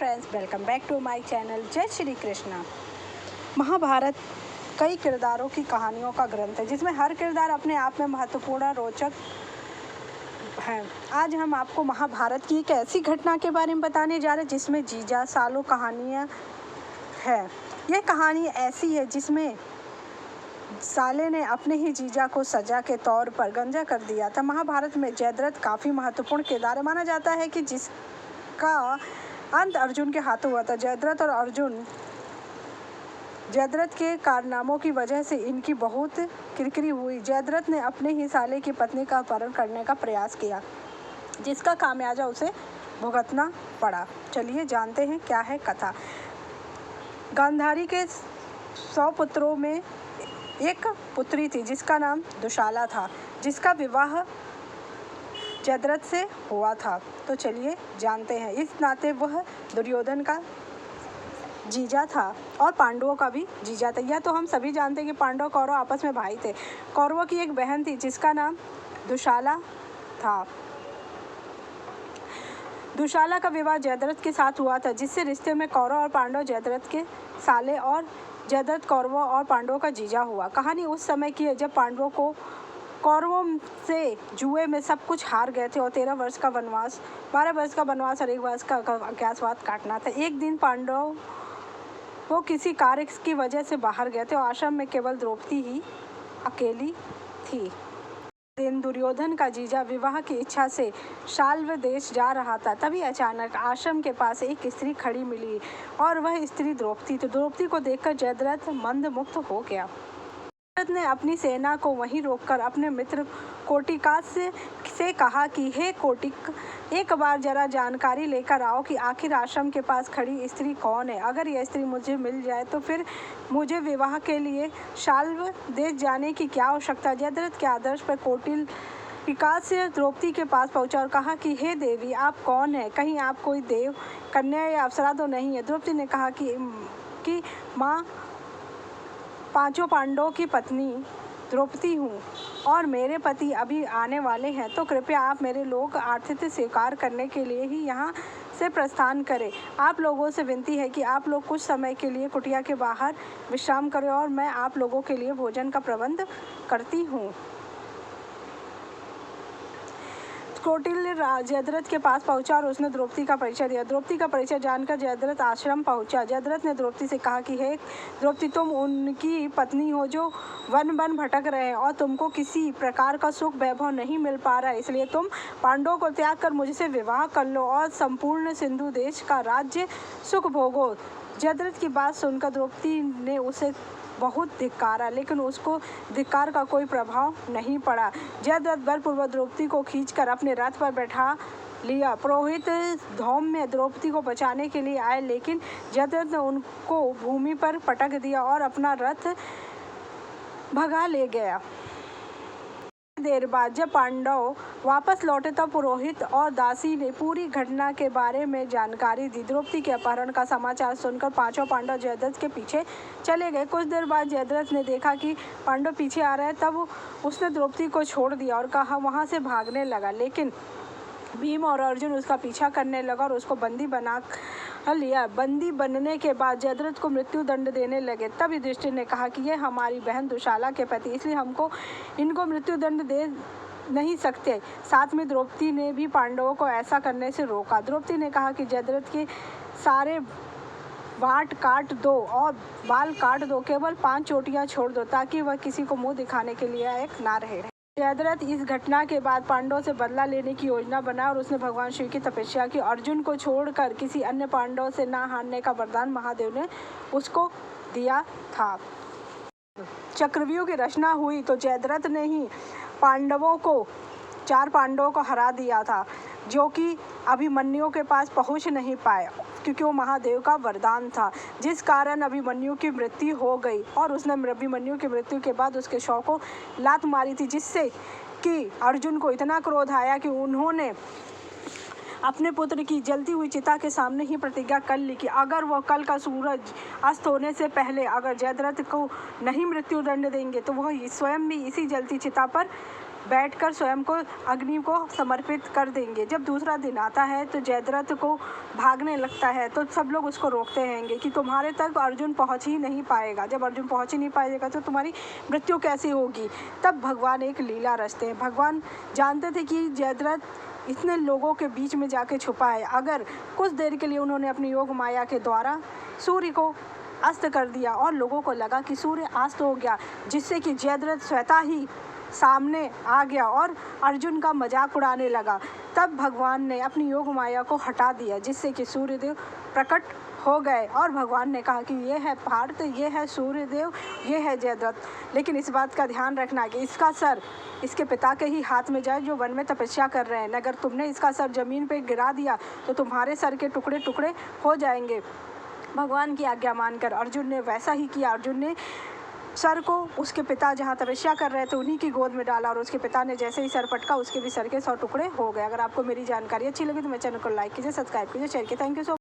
Friends, welcome back to my channel. जय श्री कृष्णा। महाभारत कई किरदारों की कहानियों का ग्रंथ है जिसमें हर किरदार अपने आप में महत्वपूर्ण और रोचक है। आज हम आपको महाभारत की एक ऐसी घटना के बारे में बताने जा रहे हैं जिसमें जीजा सालों कहानियाँ है। यह कहानी ऐसी है जिसमें साले ने अपने ही जीजा को सजा के तौर पर गंजा कर दिया था। महाभारत में जयद्रथ काफ़ी महत्वपूर्ण किरदार है। माना जाता है कि जिसका अंत अर्जुन के हाथों हुआ था। जयद्रथ के कारनामों की वजह से इनकी बहुत किरकिरी हुई। जयद्रथ ने अपने ही साले की पत्नी का अपहरण करने का प्रयास किया जिसका खामियाजा उसे भुगतना पड़ा। चलिए जानते हैं क्या है कथा। गांधारी के 100 पुत्रों में एक पुत्री थी जिसका नाम दुशाला था, जिसका विवाह जयद्रथ से हुआ था। तो चलिए जानते हैं। इस नाते वह दुर्योधन का जीजा था और पांडवों का भी जीजा था। यह तो हम सभी जानते हैं कि पांडव कौरव आपस में भाई थे। कौरवों की एक बहन थी जिसका नाम दुशाला था। दुशाला का विवाह जयद्रथ के साथ हुआ था, जिससे रिश्ते में कौरव और पांडव जयद्रथ के साले और जयद्रथ कौरवों और पांडवों का जीजा हुआ। कहानी उस समय की है जब पांडवों को कौरवों से जुए में सब कुछ हार गए थे और 12 वर्ष का वनवास और 1 वर्ष का अज्ञातवास काटना था। एक दिन पांडव वो किसी कार्य की वजह से बाहर गए थे और आश्रम में केवल द्रौपदी ही अकेली थी। दिन दुर्योधन का जीजा विवाह की इच्छा से शाल्व देश जा रहा था। तभी अचानक आश्रम के पास एक स्त्री खड़ी मिली और वह स्त्री द्रौपदी थी। द्रौपदी को देखकर जयद्रथ मंदमुग्ध हो गया। जयद्रथ ने अपनी सेना को वहीं रोककर अपने मित्र कोटिकास से कहा कि हे कोटिक, एक बार जरा जानकारी लेकर आओ कि आखिर आश्रम के पास खड़ी स्त्री कौन है। अगर यह स्त्री मुझे मिल जाए तो फिर मुझे विवाह के लिए शाल्व देश जाने की क्या आवश्यकता। जयद्रथ के आदर्श पर कोटिकास द्रौपदी के पास पहुंचा और कहा कि हे देवी, आप कौन है? कहीं आप कोई देव, कन्या या अप्सरा तो नहीं है? द्रौपदी ने कहा कि माँ, 5 पांडवों की पत्नी द्रौपदी हूँ और मेरे पति अभी आने वाले हैं, तो कृपया आप मेरे लोग आतिथ्य स्वीकार करने के लिए ही यहाँ से प्रस्थान करें। आप लोगों से विनती है कि आप लोग कुछ समय के लिए कुटिया के बाहर विश्राम करें और मैं आप लोगों के लिए भोजन का प्रबंध करती हूँ। कौटिल्य जयद्रथ के पास पहुंचा और उसने द्रौपदी का परिचय दिया। द्रौपदी का परिचय जानकर जयद्रथ आश्रम पहुंचा। जयद्रथ ने द्रौपदी से कहा कि हे द्रौपदी, तुम उनकी पत्नी हो जो वन भटक रहे हैं और तुमको किसी प्रकार का सुख वैभव नहीं मिल पा रहा है, इसलिए तुम पांडवों को त्याग कर मुझसे विवाह कर लो और संपूर्ण सिंधु देश का राज्य सुख भोगो। जयद्रथ की बात सुनकर द्रौपदी ने उसे बहुत धिक्कारा, लेकिन उसको धिक्कार का कोई प्रभाव नहीं पड़ा। जयद्रथ बलपूर्वक द्रौपदी को खींचकर अपने रथ पर बैठा लिया। पुरोहित धौम्य द्रौपदी को बचाने के लिए आए, लेकिन जयद्रथ ने उनको भूमि पर पटक दिया और अपना रथ भगा ले गया। देर बाद जब पांडव वापस लौटे तब पुरोहित और दासी ने पूरी घटना के बारे में जानकारी दी। द्रौपदी के अपहरण का समाचार सुनकर 5 पांडव जयद्रथ के पीछे चले गए। कुछ देर बाद जयद्रथ ने देखा कि पांडव पीछे आ रहे हैं, तब उसने द्रौपदी को छोड़ दिया और कहा वहां से भागने लगा। लेकिन भीम और अर्जुन उसका पीछा करने लगा और उसको बंदी बना लिया। बंदी बनने के बाद जयद्रथ को मृत्यु दंड देने लगे। तब युधिष्ठिर ने कहा कि यह हमारी बहन दुशाला के पति, इसलिए हमको इनको मृत्यु दंड दे नहीं सकते। साथ में द्रौपदी ने भी पांडवों को ऐसा करने से रोका। द्रौपदी ने कहा कि जयद्रथ के सारे वाट काट दो और बाल काट दो, केवल 5 चोटियां छोड़ दो ताकि वह किसी को मुंह दिखाने के लिए एक ना रहे। जयद्रथ इस घटना के बाद पांडवों से बदला लेने की योजना बनाया और उसने भगवान शिव की तपस्या की। अर्जुन को छोड़कर किसी अन्य पांडव से ना हारने का वरदान महादेव ने उसको दिया था। चक्रव्यूह की रचना हुई तो जयद्रथ ने ही 4 पांडवों को हरा दिया था, जो कि अभिमन्यु के पास पहुंच नहीं पाए क्योंकि वो महादेव का वरदान था, जिस कारण अभिमन्यु की मृत्यु हो गई। और उसने अभिमन्यु की मृत्यु के बाद उसके शव को लात मारी थी, जिससे कि अर्जुन को इतना क्रोध आया कि उन्होंने अपने पुत्र की जलती हुई चिता के सामने ही प्रतिज्ञा कर ली कि अगर वह कल का सूरज अस्त होने से पहले अगर जयद्रथ को नहीं मृत्यु दंड देंगे तो वह स्वयं भी इसी जलती चिता पर बैठकर स्वयं को अग्नि को समर्पित कर देंगे। जब दूसरा दिन आता है तो जयद्रथ को भागने लगता है तो सब लोग उसको रोकते रहेंगे कि तुम्हारे तक अर्जुन पहुंच ही नहीं पाएगा। जब अर्जुन पहुंच ही नहीं पाएगा तो तुम्हारी मृत्यु कैसे होगी। तब भगवान एक लीला रचते हैं। भगवान जानते थे कि जयद्रथ इतने लोगों के बीच में जाके छुपा है। अगर कुछ देर के लिए उन्होंने अपनी योग माया के द्वारा सूर्य को अस्त कर दिया और लोगों को लगा कि सूर्य अस्त हो गया, जिससे कि जयद्रथ स्वतः ही सामने आ गया और अर्जुन का मजाक उड़ाने लगा। तब भगवान ने अपनी योग माया को हटा दिया, जिससे कि सूर्यदेव प्रकट हो गए और भगवान ने कहा कि ये है पार्थ, ये है सूर्यदेव, ये है जयद्रथ। लेकिन इस बात का ध्यान रखना कि इसका सर इसके पिता के ही हाथ में जाए जो वन में तपस्या कर रहे हैं। अगर तुमने इसका सर जमीन पे गिरा दिया तो तुम्हारे सर के टुकड़े टुकड़े हो जाएंगे। भगवान की आज्ञा मानकर अर्जुन ने वैसा ही किया। अर्जुन ने सर को उसके पिता जहाँ तपस्या कर रहे थे उन्हीं की गोद में डाला और उसके पिता ने जैसे ही सर पटका उसके भी सर के 100 टुकड़े हो गए। अगर आपको मेरी जानकारी अच्छी लगी तो मेरे चैनल को लाइक कीजिए, सब्सक्राइब कीजिए, शेयर कीजिए। Thank you so